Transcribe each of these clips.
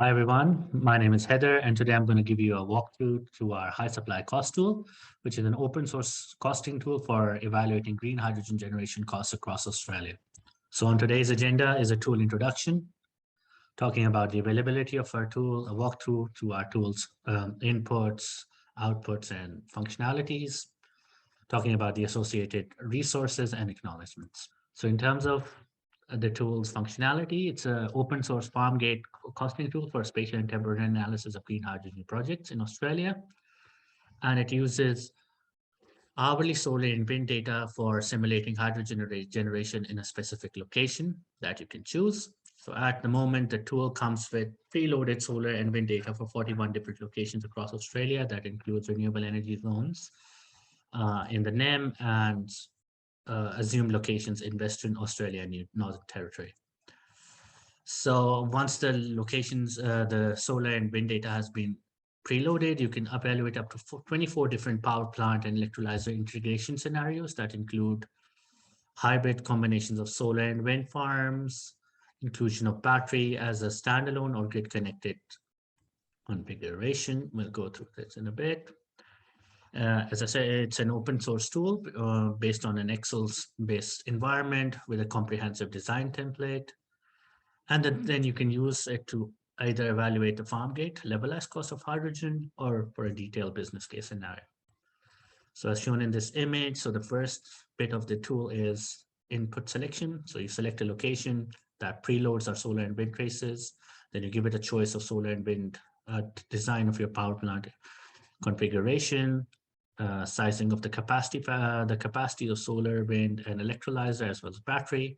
Hi everyone, my name is Heather and today I'm going to give you a walkthrough to our HySupply Cost Tool, which is an open source costing tool for evaluating green hydrogen generation costs across Australia. So on today's agenda is a tool introduction, talking about the availability of our tool, a walkthrough to our tool's inputs, outputs, and functionalities, talking about the associated resources and acknowledgements. So in terms of the tool's functionality, it's an open source farm gate costing tool for spatial and temporal analysis of green hydrogen projects in Australia. And it uses hourly solar and wind data for simulating hydrogen generation in a specific location that you can choose. So at the moment, the tool comes with preloaded solar and wind data for 41 different locations across Australia. That includes renewable energy zones in the NEM and assumed locations in Western Australia and Northern Territory. So once the locations, the solar and wind data has been preloaded, you can evaluate up to 24 different power plant and electrolyzer integration scenarios that include hybrid combinations of solar and wind farms, inclusion of battery as a standalone or grid connected configuration. We'll go through this in a bit. As I said, it's an open source tool based on an Excel-based environment with a comprehensive design template. And then you can use it to either evaluate the farm gate, levelized cost of hydrogen, or for a detailed business case scenario. So as shown in this image, so the first bit of the tool is input selection. So you select a location that preloads our solar and wind traces. Then you give it a choice of solar and wind design of your power plant configuration, sizing of the capacity of solar, wind, and electrolyzer, as well as battery,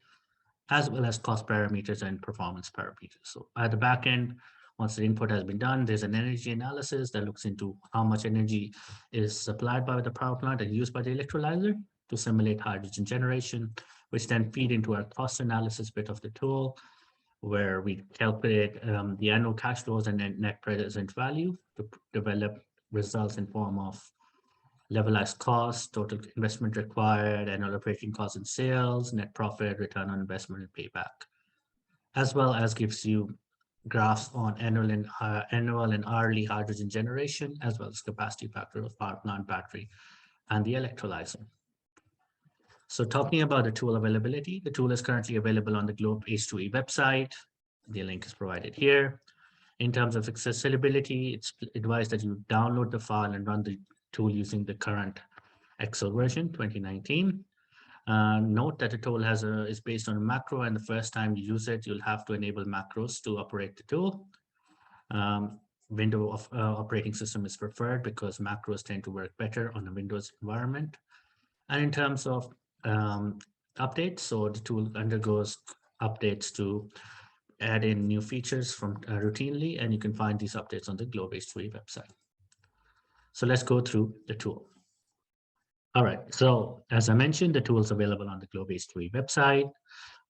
as well as cost parameters and performance parameters. So at the back end, once the input has been done, there's an energy analysis that looks into how much energy is supplied by the power plant and used by the electrolyzer to simulate hydrogen generation, which then feed into our cost analysis bit of the tool, where we calculate the annual cash flows and net present value to develop results in form of levelized cost, total investment required, annual operating costs and sales, net profit, return on investment, and payback, as well as gives you graphs on annual and hourly hydrogen generation, as well as capacity factor of power plant, battery, and the electrolyzer. So talking about the tool availability, the tool is currently available on the Globe H2E website. The link is provided here. In terms of accessibility, it's advised that you download the file and run the tool using the current Excel version 2019. Note that the tool is based on a macro, and the first time you use it, you'll have to enable macros to operate the tool. Windows of operating system is preferred because macros tend to work better on a Windows environment. And in terms of updates, so the tool undergoes updates to add in new features from routinely, and you can find these updates on the Globe H2E website. So let's go through the tool. All right, so as I mentioned, the tool is available on the Globe H2E website.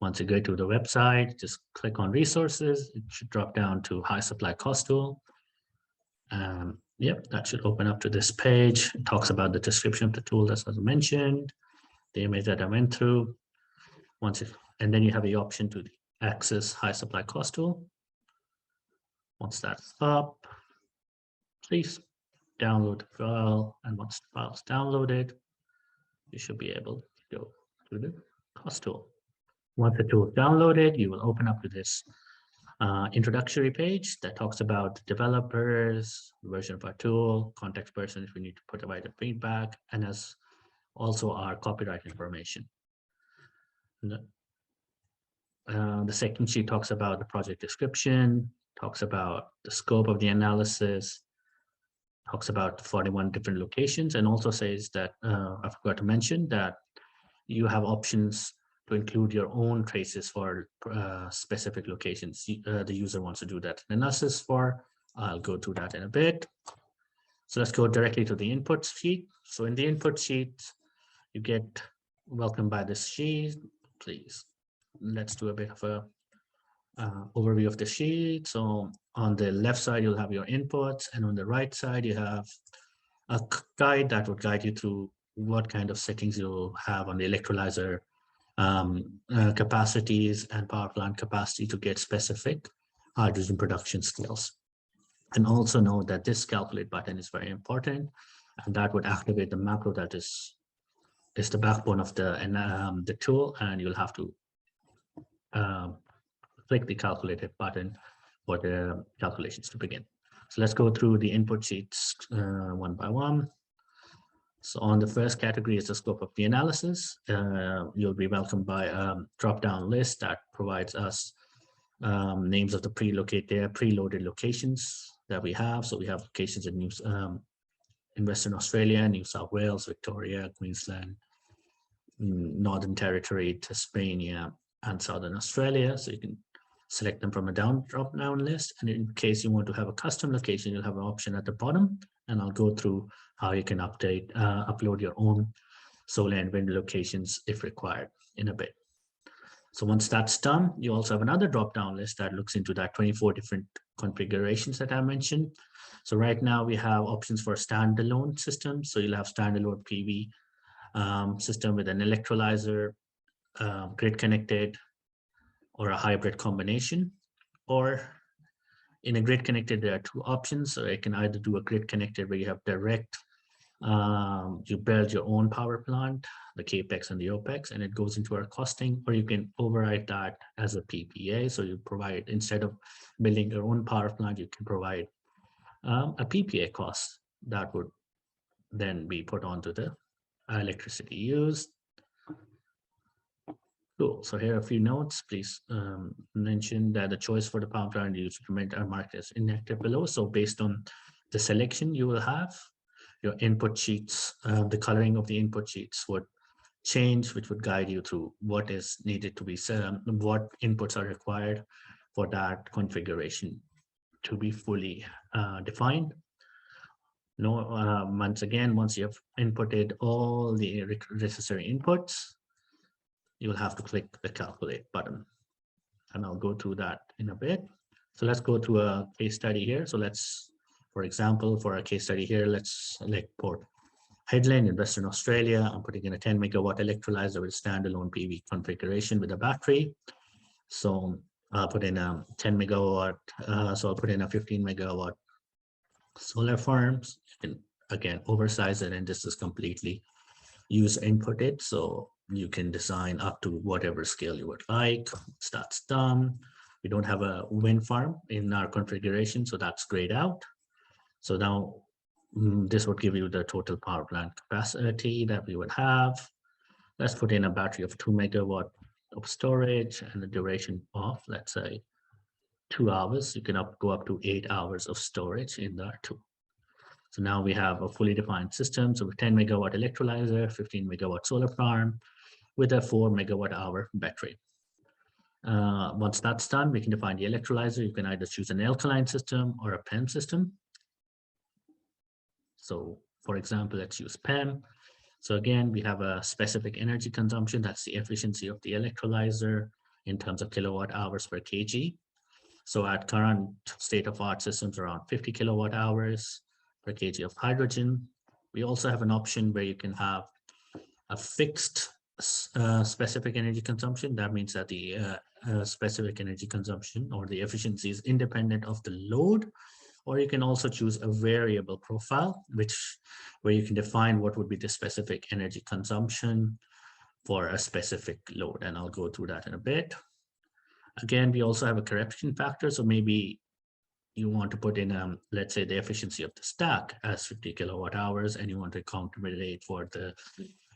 Once you go to the website, just click on resources. It should drop down to HySupply Cost Tool. Yep, that should open up to this page. It talks about the description of the tool, as I mentioned, the image that I went through. And then you have the option to access HySupply Cost Tool. Once that's up, please download the file, and once the file is downloaded, you should be able to go to the cost tool. Once the tool is downloaded, you will open up to this introductory page that talks about developers, version of our tool, contact person if we need to provide a feedback, and as also our copyright information. The second sheet talks about the project description, talks about the scope of the analysis, talks about 41 different locations, and also says that, I forgot to mention that you have options to include your own traces for specific locations the user wants to do that analysis for. I'll go through that in a bit. So let's go directly to the input sheet. So in the input sheet, you get welcomed by this sheet. Please, let's do a bit of a overview of the sheet. So on the left side, you'll have your inputs, and on the right side, you have a guide that would guide you through what kind of settings you'll have on the electrolyzer capacities and power plant capacity to get specific hydrogen production scales. And also know that this calculate button is very important, and that would activate the macro that is the backbone of the tool, and you'll have to click the calculated button for the calculations to begin. So let's go through the input sheets one by one. So on the first category is the scope of the analysis. You'll be welcomed by a drop-down list that provides us names of the preloaded locations that we have. So we have locations in Western Australia, New South Wales, Victoria, Queensland, Northern Territory, Tasmania, and Southern Australia. So you can select them from a drop-down list. And in case you want to have a custom location, you'll have an option at the bottom. And I'll go through how you can upload your own solar and wind locations if required in a bit. So once that's done, you also have another drop-down list that looks into that 24 different configurations that I mentioned. So right now we have options for standalone systems. So you'll have standalone PV system with an electrolyzer, grid connected, or a hybrid combination. Or in a grid connected, there are two options. So you can either do a grid connected where you have direct, you build your own power plant, the CAPEX and the OPEX, and it goes into our costing, or you can override that as a PPA. So you provide, instead of building your own power plant, you can provide a PPA cost that would then be put onto the electricity used. Cool. So here are a few notes. Please mention that the choice for the power plant used are marked as inactive below. So based on the selection you will have, your input sheets, the coloring of the input sheets would change, which would guide you through what is needed to be set, what inputs are required for that configuration to be fully defined. Once again, once you have inputted all the necessary inputs, you'll have to click the calculate button, and I'll go through that in a bit. So let's go to a case study here. So let's, for example, for a case study here, let's select Port Hedland in Western Australia. I'm putting in a 10 megawatt electrolyzer with standalone PV configuration with a battery. So I'll put in a 10 megawatt, so I'll put in a 15 megawatt solar farms. You can again oversize it, and this is completely user inputted, so you can design up to whatever scale you would like. Once that's done, we don't have a wind farm in our configuration, so that's grayed out. So now this would give you the total power plant capacity that we would have. Let's put in a battery of 2 megawatt of storage and a duration of, let's say, 2 hours. You can go up to 8 hours of storage in there too. So now we have a fully defined system. So with 10 megawatt electrolyzer, 15 megawatt solar farm with a 4 megawatt hour battery. Once that's done, we can define the electrolyzer. You can either choose an alkaline system or a PEM system. So for example, let's use PEM. So again, we have a specific energy consumption. That's the efficiency of the electrolyzer in terms of kilowatt hours per kg. So at current state-of-art systems, around 50 kilowatt hours per kg of hydrogen. We also have an option where you can have a fixed specific energy consumption. That means that the specific energy consumption or the efficiency is independent of the load. Or you can also choose a variable profile, where you can define what would be the specific energy consumption for a specific load. And I'll go through that in a bit. Again, we also have a correction factor. So maybe you want to put in, let's say, the efficiency of the stack as 50 kilowatt hours, and you want to accommodate for the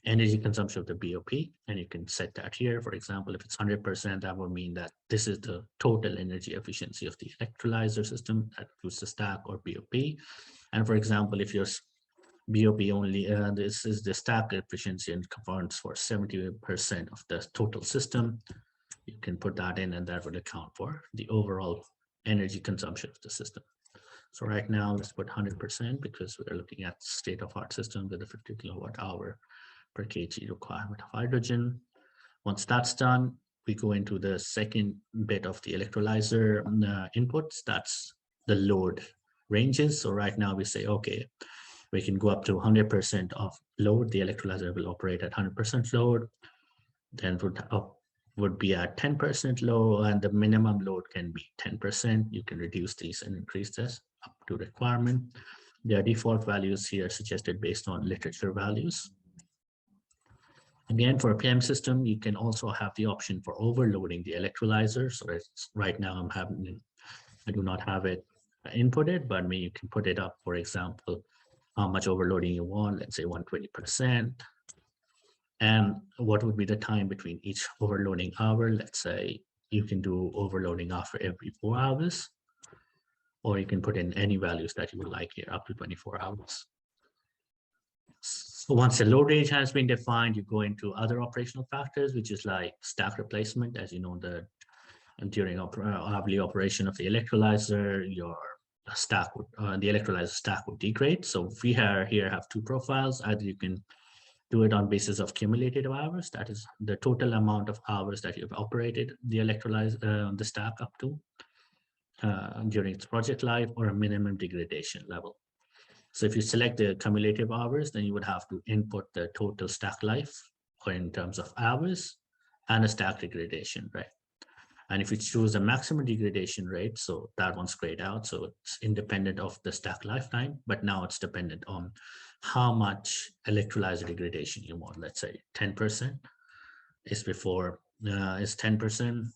energy consumption of the BOP, and you can set that here. For example, if it's 100%, that would mean that this is the total energy efficiency of the electrolyzer system, that includes the stack or BOP. And for example, if your BOP only, this is the stack efficiency and accounts for 70% of the total system, you can put that in, and that would account for the overall energy consumption of the system. So right now, let's put 100% because we're looking at state-of-art system with a 50 kilowatt hour per kg requirement of hydrogen. Once that's done, we go into the second bit of the electrolyzer inputs. That's the load ranges. So right now we say, okay, we can go up to 100% of load. The electrolyzer will operate at 100% load. Then would be at 10% low, and the minimum load can be 10%. You can reduce these and increase this up to requirement. There are default values here suggested based on literature values. Again, for a PM system, you can also have the option for overloading the electrolyzer. So right now I do not have it inputted, but you can put it up, for example, how much overloading you want, let's say 120%. And what would be the time between each overloading hour? Let's say you can do overloading after every 4 hours, or you can put in any values that you would like here, up to 24 hours. So once the load range has been defined, you go into other operational factors, which is like stack replacement. As you know, during hourly operation of the electrolyzer, your stack would, the electrolyzer stack would degrade. So we here have two profiles. Either you can do it on basis of cumulative hours, that is the total amount of hours that you've operated the electrolyzer, the stack up to during its project life, or a minimum degradation level. So if you select the cumulative hours, then you would have to input the total stack life in terms of hours and a stack degradation, right? And if you choose a maximum degradation rate, so that one's grayed out, so it's independent of the stack lifetime, but now it's dependent on how much electrolyzer degradation you want. Let's say 10% is 10%.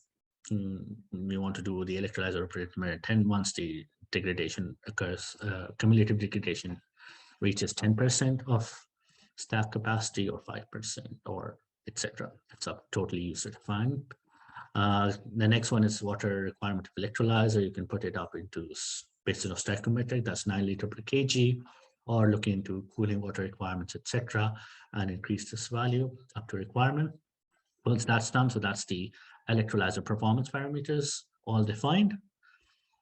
We want to do the electrolyzer operation at 10 once the degradation occurs, cumulative degradation reaches 10% of stack capacity, or 5%, or etc. It's up totally user defined. The next one is water requirement of electrolyzer. You can put it up into based on stoichiometric, that's 9 liters per kg, or look into cooling water requirements, etc., and increase this value up to requirement. Once that's done, so that's the electrolyzer performance parameters all defined.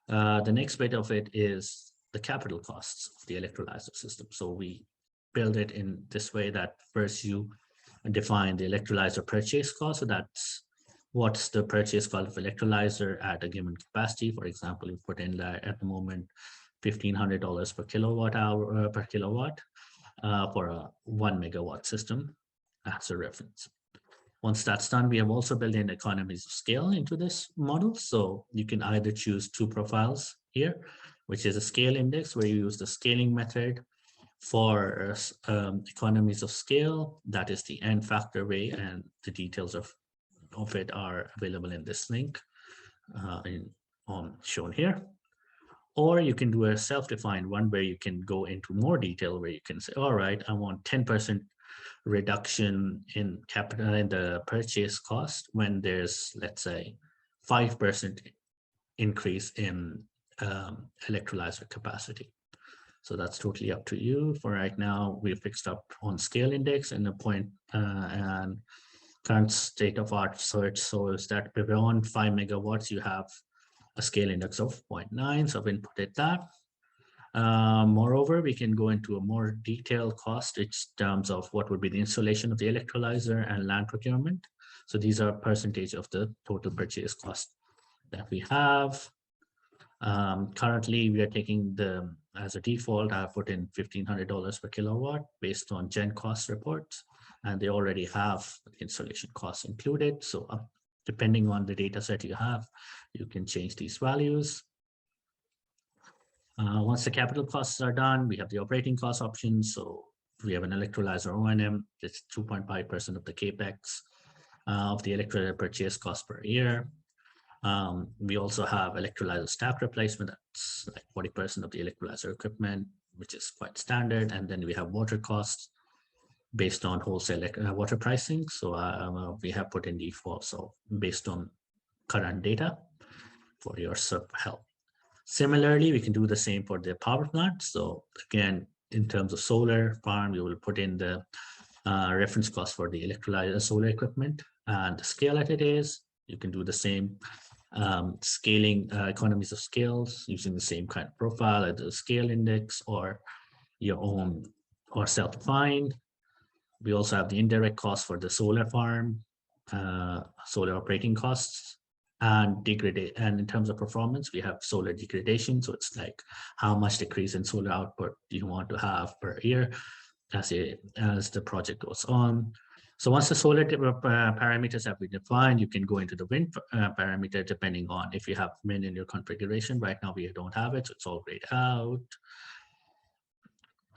The next bit of it is the capital costs of the electrolyzer system. So we build it in this way that first you define the electrolyzer purchase cost. So that's what's the purchase cost of electrolyzer at a given capacity. For example, you put in that at the moment $1,500 per kilowatt hour per kilowatt for a 1 megawatt system as a reference. Once that's done, we have also built in economies of scale into this model. So you can either choose two profiles here, which is a scale index, where you use the scaling method for economies of scale. That is the n factor way, and the details of it are available in this link shown here. Or you can do a self-defined one where you can go into more detail, where you can say, all right, I want 10% reduction in capital in the purchase cost when there's, let's say, 5% increase in electrolyzer capacity. So that's totally up to you. For right now, we've fixed up on scale index and the point and current state of art search. So is that beyond 5 megawatts, you have a scale index of 0.9. So I've inputted that. Moreover, we can go into a more detailed cost in terms of what would be the installation of the electrolyzer and land procurement. So these are percentage of the total purchase cost that we have. Currently, we are taking as a default, I have put in $1,500 per kilowatt based on Gen cost reports, and they already have the installation costs included. So depending on the data set you have, you can change these values. Once the capital costs are done, we have the operating cost options. So we have an electrolyzer O&M, it's 2.5% of the capex of the electrolyzer purchase cost per year. We also have electrolyzer stack replacement, that's like 40% of the electrolyzer equipment, which is quite standard. And then we have water costs based on wholesale water pricing. So we have put in default, so based on current data for your help. Similarly, we can do the same for the power plant. So again, in terms of solar farm, we will put in the reference cost for the electrolyzer solar equipment and the scale that it is. You can do the same scaling economies of scales using the same kind of profile at the scale index or your own or self-defined. We also have the indirect cost for the solar farm, solar operating costs, and in terms of performance, we have solar degradation. So it's like how much decrease in solar output do you want to have per year as the project goes on. So once the solar parameters have been defined, you can go into the wind parameter depending on if you have wind in your configuration. Right now we don't have it, so it's all grayed out.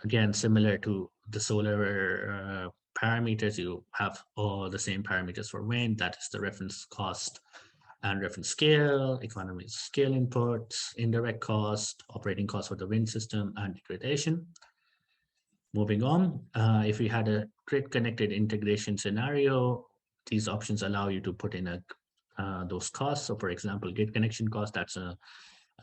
Again, similar to the solar parameters, you have all the same parameters for wind. That is the reference cost and reference scale, economies of scale inputs, indirect cost, operating cost for the wind system, and degradation. Moving on, if we had a grid connected integration scenario, these options allow you to put in those costs. So for example, grid connection cost, that's a,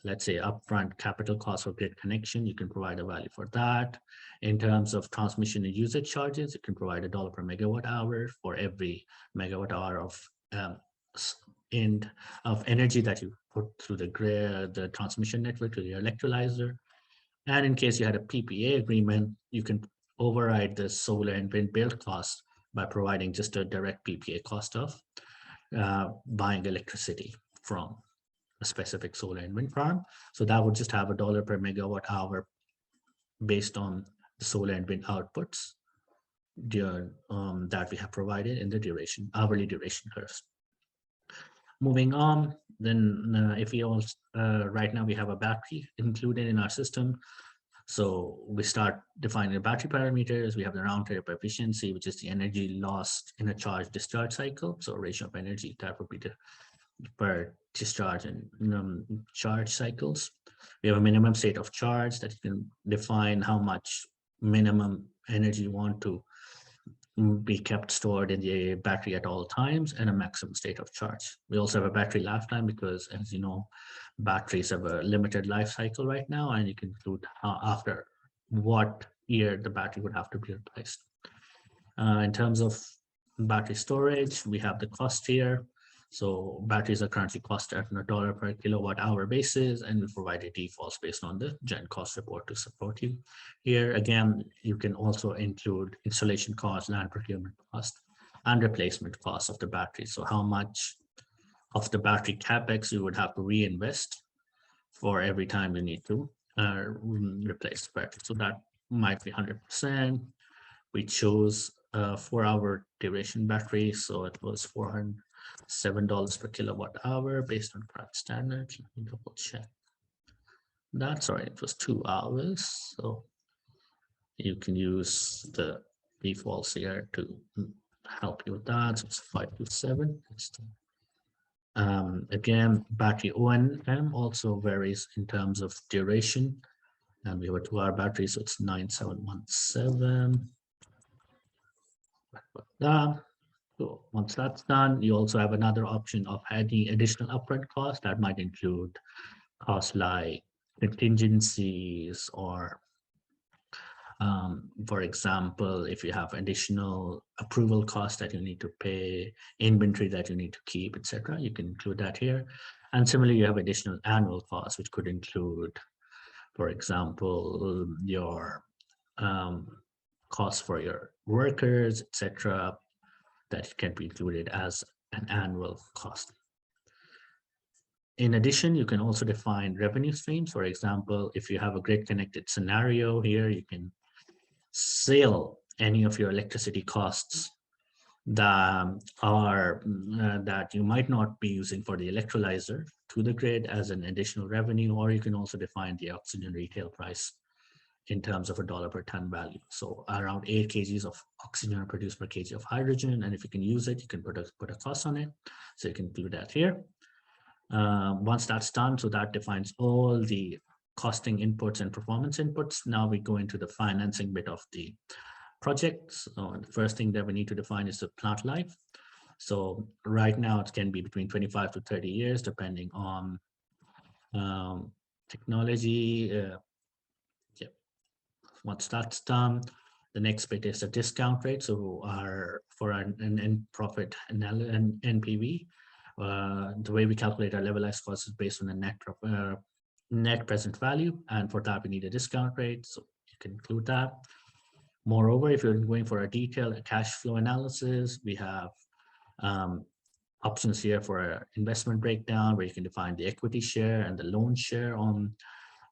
let's say, upfront capital cost for grid connection. You can provide a value for that. In terms of transmission and usage charges, you can provide $1 per megawatt hour for every megawatt hour of energy that you put through the grid, the transmission network to the electrolyzer. And in case you had a PPA agreement, you can override the solar and wind build cost by providing just a direct PPA cost of buying electricity from a specific solar and wind farm. So that would just have $1 per megawatt hour based on the solar and wind outputs that we have provided in the hourly duration curves. Moving on, then if we also, right now we have a battery included in our system. So we start defining the battery parameters. We have the round trip efficiency, which is the energy lost in a charge discharge cycle. So ratio of energy, that would be the per discharge and charge cycles. We have a minimum state of charge that you can define how much minimum energy you want to be kept stored in the battery at all times, and a maximum state of charge. We also have a battery lifetime because, as you know, batteries have a limited life cycle right now, and you can include after what year the battery would have to be replaced. In terms of battery storage, we have the cost here. So batteries are currently costed at $1 per kilowatt hour basis, and we provide a defaults based on the Gen cost report to support you. Here again, you can also include installation cost, land procurement cost, and replacement cost of the battery. So how much of the battery capex you would have to reinvest for every time you need to replace the battery. So that might be 100%. We chose a 4-hour duration battery, so it was $407 per kilowatt hour based on Pratt standard. Let me double check that. Sorry, it was 2 hours. So you can use the defaults here to help you with that. So it's 527. Again, battery O&M also varies in terms of duration. And we have a 2-hour battery, so it's 9717. So once that's done, you also have another option of adding additional upfront costs that might include costs like contingencies or, for example, if you have additional approval costs that you need to pay, inventory that you need to keep, etc., you can include that here. And similarly, you have additional annual costs, which could include, for example, your costs for your workers, etc., that can be included as an annual cost. In addition, you can also define revenue streams. For example, if you have a grid connected scenario here, you can sell any of your electricity costs that are that you might not be using for the electrolyzer to the grid as an additional revenue, or you can also define the oxygen retail price in terms of $1 per ton value. So around 8 kgs of oxygen are produced per kg of hydrogen, and if you can use it, you can put a cost on it. So you can include that here. Once that's done, so that defines all the costing inputs and performance inputs. Now we go into the financing bit of the project. So the first thing that we need to define is the plant life. So right now it can be between 25 to 30 years, depending on technology. Once that's done, the next bit is the discount rate. So for an profit and NPV, the way we calculate our levelized cost is based on the net present value, and for that we need a discount rate. So you can include that. Moreover, if you're going for a detailed cash flow analysis, we have options here for an investment breakdown, where you can define the equity share and the loan share on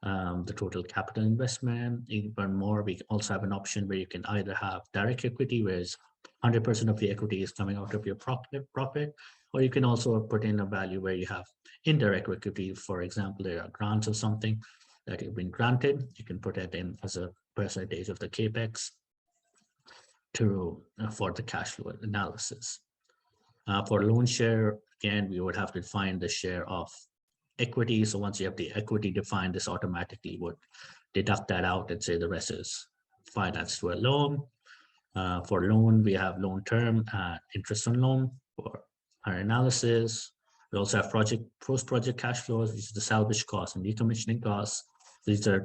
the total capital investment. Even more, we also have an option where you can either have direct equity, whereas 100% of the equity is coming out of your profit, or you can also put in a value where you have indirect equity. For example, there are grants or something that you've been granted. You can put it in as a percentage of the capex for the cash flow analysis. For loan share, again, we would have to find the share of equity. So once you have the equity defined, this automatically would deduct that out and say the rest is financed through a loan. For loan, we have loan term, interest on loan for our analysis. We also have post-project cash flows, which is the salvage costs and decommissioning costs. These are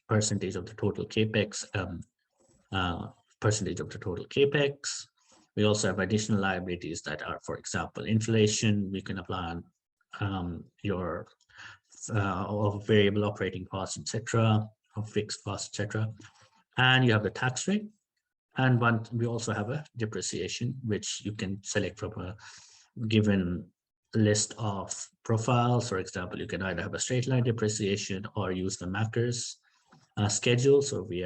percentage of the total capex, percentage of the total capex. We also have additional liabilities that are, for example, inflation. We can apply on your variable operating costs, etc., or fixed costs, etc. And you have the tax rate. And we also have a depreciation, which you can select from a given list of profiles. For example, you can either have a straight line depreciation or use the Macker's schedule. So we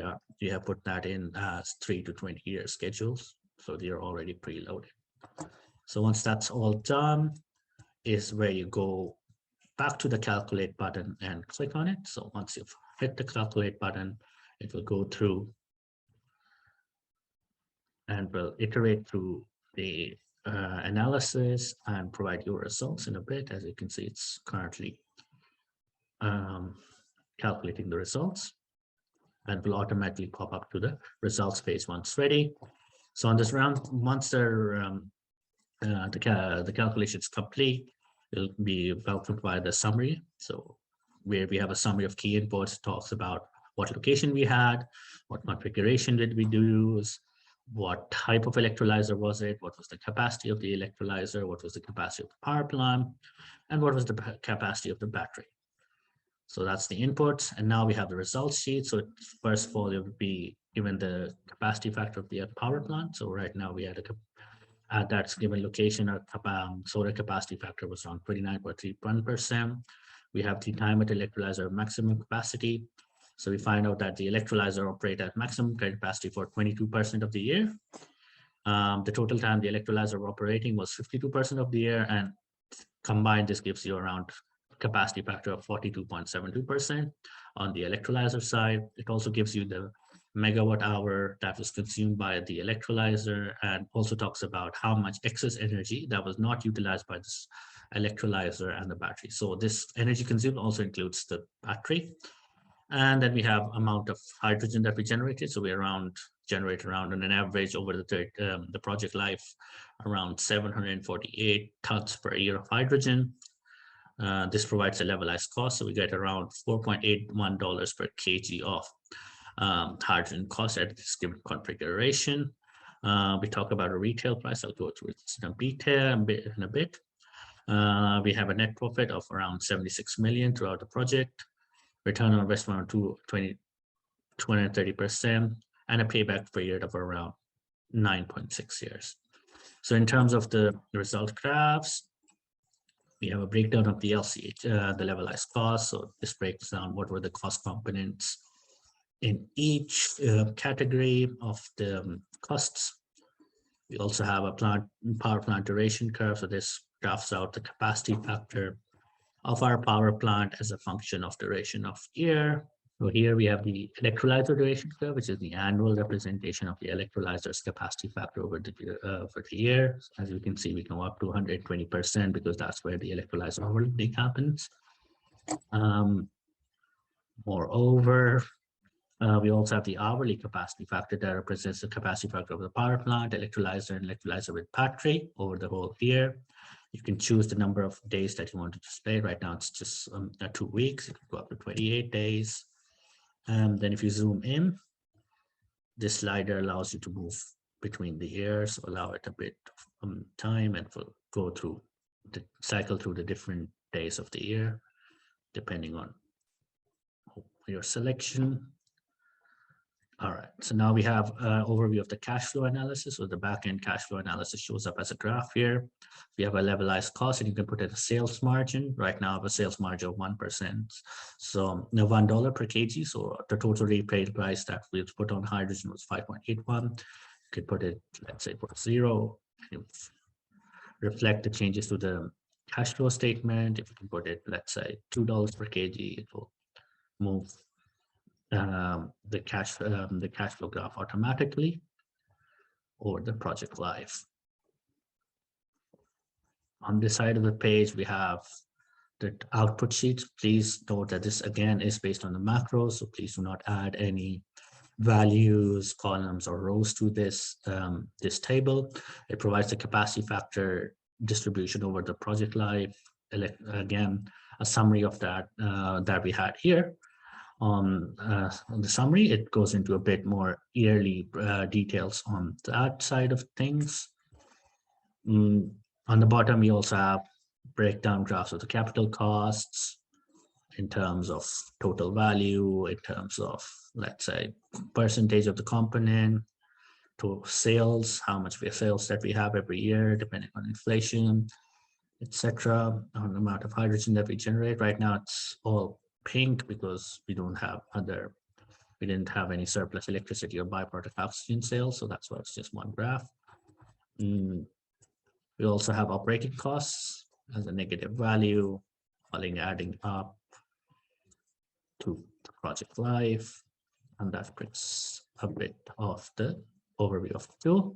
have put that in as 3 to 20 year schedules. So they're already preloaded. So once that's all done is where you go back to the calculate button and click on it. So once you've hit the calculate button, it will go through and will iterate through the analysis and provide your results in a bit. As you can see, it's currently calculating the results and will automatically pop up to the results page once ready. So on this round, once the calculation is complete, it'll be welcomed by the summary. So where we have a summary of key inputs, talks about what location we had, what configuration did we use, what type of electrolyzer was it, what was the capacity of the electrolyzer, what was the capacity of the power plant, and what was the capacity of the battery. So that's the inputs. And now we have the results sheet. So first of all, it would be given the capacity factor of the power plant. So right now we had at that given location, our solar capacity factor was around 29.31%. We have the time at electrolyzer maximum capacity. So we find out that the electrolyzer operates at maximum capacity for 22% of the year. The total time the electrolyzer operating was 52% of the year, and combined, this gives you around capacity factor of 42.72% on the electrolyzer side. It also gives you the megawatt hour that was consumed by the electrolyzer, and also talks about how much excess energy that was not utilized by this electrolyzer and the battery. So this energy consumed also includes the battery. And then we have amount of hydrogen that we generated. So we generate around on an average over the project life, around 748 tons per year of hydrogen. This provides a levelized cost. So we get around $4.81 per kg of hydrogen cost at this given configuration. We talk about a retail price. I'll go through this in detail in a bit. We have a net profit of around 76 million throughout the project. Return on investment of 230%, and a payback period of around 9.6 years. So in terms of the result graphs, we have a breakdown of the LCH, the levelized cost. So this breaks down what were the cost components in each category of the costs. We also have a power plant duration curve. So this graphs out the capacity factor of our power plant as a function of duration of year. So here we have the electrolyzer duration curve, which is the annual representation of the electrolyzer's capacity factor over the year. As you can see, we go up to 120% because that's where the electrolyzer overloading happens. Moreover, we also have the hourly capacity factor that represents the capacity factor of the power plant, electrolyzer, and electrolyzer with battery over the whole year. You can choose the number of days that you want to display. Right now, it's just 2 weeks. It can go up to 28 days. And then if you zoom in, this slider allows you to move between the years, allow it a bit of time, and will go through the cycle through the different days of the year, depending on your selection. All right, so now we have an overview of the cash flow analysis. So the back-end cash flow analysis shows up as a graph here. We have a levelized cost, and you can put in a sales margin. Right now, I have a sales margin of 1%. So now $1 per kg. So the total retail price that we put on hydrogen was 5.81. You could put it, let's say, for 0. You reflect the changes to the cash flow statement. If you can put it, let's say, $2 per kg, it will move the cash flow graph automatically over the project life. On this side of the page, we have the output sheets. Please note that this again is based on the macros, so please do not add any values, columns, or rows to this this table. It provides the capacity factor distribution over the project life. Again, a summary of that that we had here. On the summary, it goes into a bit more yearly details on that side of things. On the bottom, we also have breakdown graphs of the capital costs in terms of total value, in terms of, let's say, percentage of the component to sales, how much sales that we have every year, depending on inflation, etc., on the amount of hydrogen that we generate. Right now, it's all pink because we didn't have any surplus electricity or byproduct oxygen sales, so that's why it's just one graph. We also have operating costs as a negative value, adding up to the project life, and that brings a bit of the overview of the tool.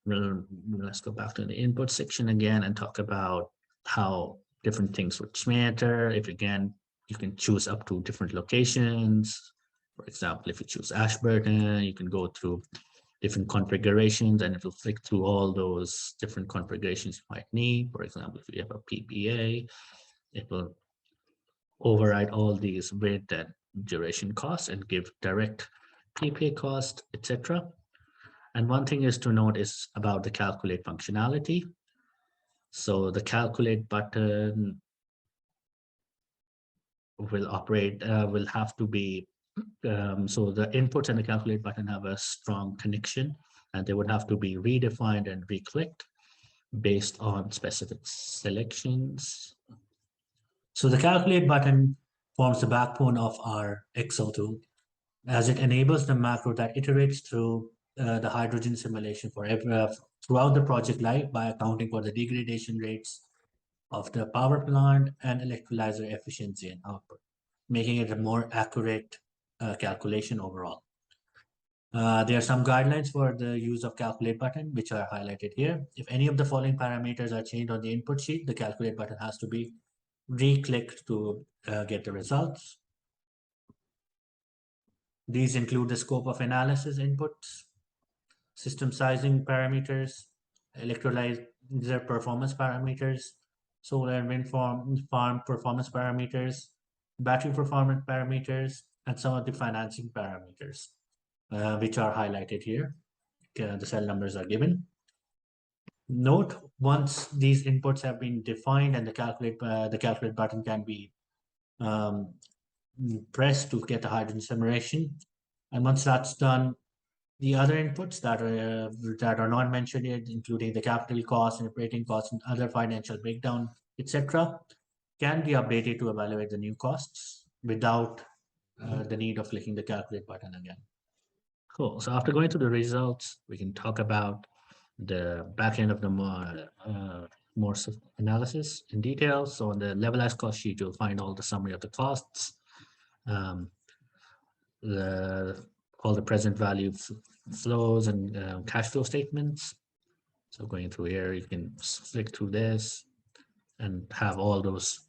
Let's go back to the input section again and talk about how different things would matter. If again, you can choose up to different locations. For example, if you choose Ashburton, you can go through different configurations and it will flick through all those different configurations you might need. For example, if you have a PPA, it will override all these width and duration costs and give direct PPA cost, etc. And one thing is to note is about the calculate functionality. So the calculate button will have to be, so the inputs and the calculate button have a strong connection and they would have to be redefined and re-clicked based on specific selections. So the calculate button forms the backbone of our Excel tool as it enables the macro that iterates through the hydrogen simulation throughout the project life by accounting for the degradation rates of the power plant and electrolyzer efficiency and output, making it a more accurate calculation overall. There are some guidelines for the use of calculate button, which are highlighted here. If any of the following parameters are changed on the input sheet, the calculate button has to be re-clicked to get the results. These include the scope of analysis inputs, system sizing parameters, electrolyzer performance parameters, solar and wind farm performance parameters, battery performance parameters, and some of the financing parameters, which are highlighted here. The cell numbers are given. Note, once these inputs have been defined and the calculate button can be pressed to get the hydrogen simulation. And once that's done, the other inputs that are not mentioned here, including the capital costs and operating costs and other financial breakdown, etc., can be updated to evaluate the new costs without the need of clicking the calculate button again. Cool. So after going through the results, we can talk about the back end of the more analysis in detail. So on the levelized cost sheet, you'll find all the summary of the costs, all the present value flows and cash flow statements. So going through here, you can flick through this and have all those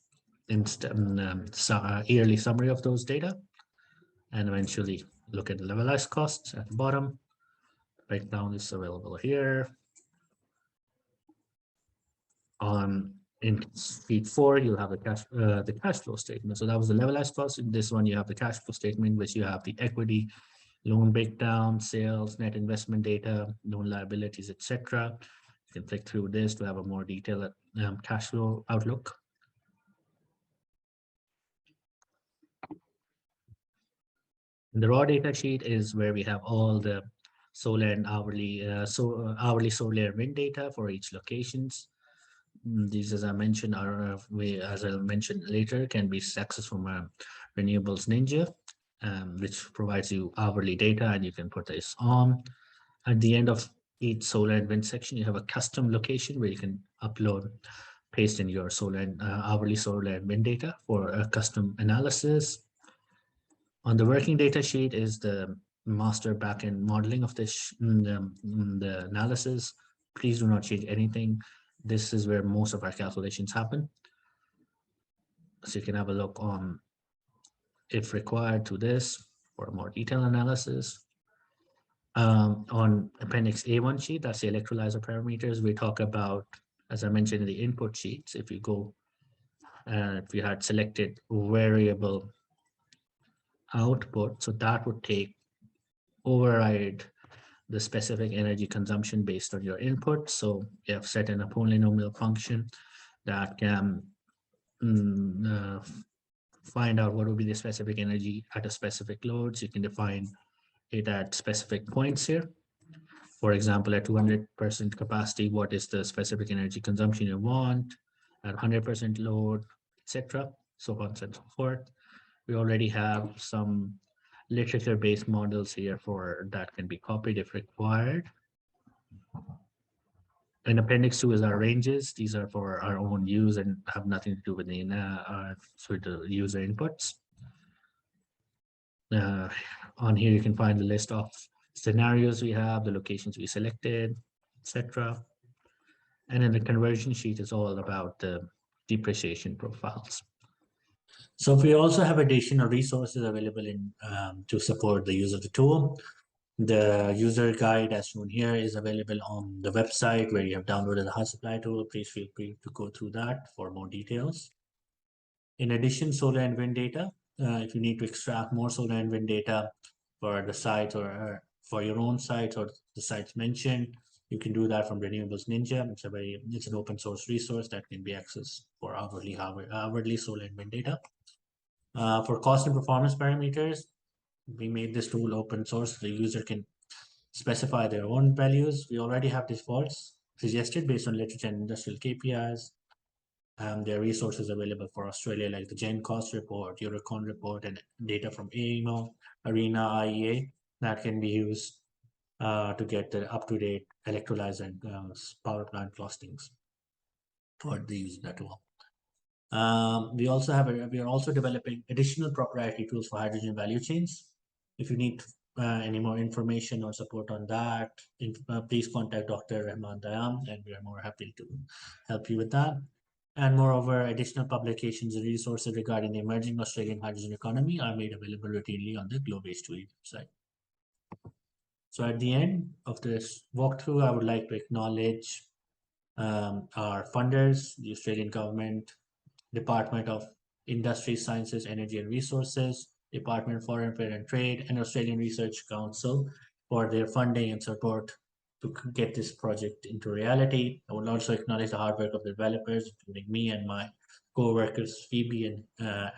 yearly summary of those data, and eventually look at the levelized costs at the bottom. Breakdown is available here. In sheet 4, you'll have the cash flow statement. So that was the levelized cost. In this one, you have the cash flow statement, which you have the equity, loan breakdown, sales, net investment data, loan liabilities, etc. You can click through this to have a more detailed cash flow outlook. The raw data sheet is where we have all the solar and hourly solar wind data for each locations. These, as I mentioned, as I'll mention later, can be accessed from Renewables Ninja. which provides you hourly data, and you can put this on. At the end of each solar and wind section, you have a custom location where you can upload, paste in your solar and hourly solar and wind data for a custom analysis. On the working data sheet is the master backend modeling of the analysis. Please do not change anything. This is where most of our calculations happen. So you can have a look on, if required, to this for a more detailed analysis. On Appendix A1 sheet, that's the electrolyzer parameters, we talk about, as I mentioned in the input sheets, if you go, if you had selected variable output, so that would override the specific energy consumption based on your input. So you have set in a polynomial function that can find out what would be the specific energy at a specific load. So you can define it at specific points here. For example, at 200% capacity, what is the specific energy consumption you want at 100% load, etc. So on and so forth. We already have some literature-based models here for that can be copied if required. And Appendix 2 is our ranges. These are for our own use and have nothing to do with the user inputs. On here, you can find the list of scenarios we have, the locations we selected, etc. And then the conversion sheet is all about the depreciation profiles. So we also have additional resources available to support the use of the tool. The user guide, as shown here, is available on the website where you have downloaded the HySupply tool. Please feel free to go through that for more details. In addition, solar and wind data, if you need to extract more solar and wind data for the site or for your own site or the sites mentioned, you can do that from Renewables Ninja. It's an open source resource that can be accessed for hourly solar and wind data. For cost and performance parameters, we made this tool open source. The user can specify their own values. We already have defaults suggested based on literature and industrial KPIs. There are resources available for Australia, like the Gen Cost report, Eurocon report, and data from AEMO, ARENA, IEA that can be used to get the up-to-date electrolyzer and power plant costings for the use of that tool. We are also developing additional proprietary tools for hydrogen value chains. If you need any more information or support on that, please contact Dr. Rahman Dayam, and we are more happy to help you with that. And moreover, additional publications and resources regarding the emerging Australian hydrogen economy are made available routinely on the Globe H2E website. So at the end of this walkthrough, I would like to acknowledge our funders, the Australian government, Department of Industry, Sciences, Energy and Resources, Department of Foreign Affairs and Trade, and Australian Research Council for their funding and support to get this project into reality. I would also acknowledge the hard work of the developers, including me and my co-workers, Phoebe and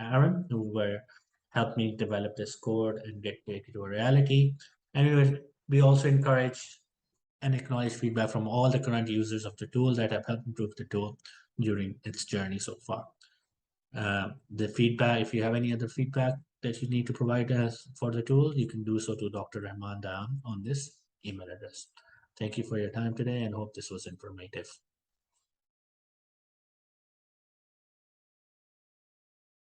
Aaron, who helped me develop this code and get it into a reality. And we also encourage and acknowledge feedback from all the current users of the tool that have helped improve the tool during its journey so far. The feedback, if you have any other feedback that you need to provide us for the tool, you can do so to Dr. Rahman Dayam on this email address. Thank you for your time today and hope this was informative.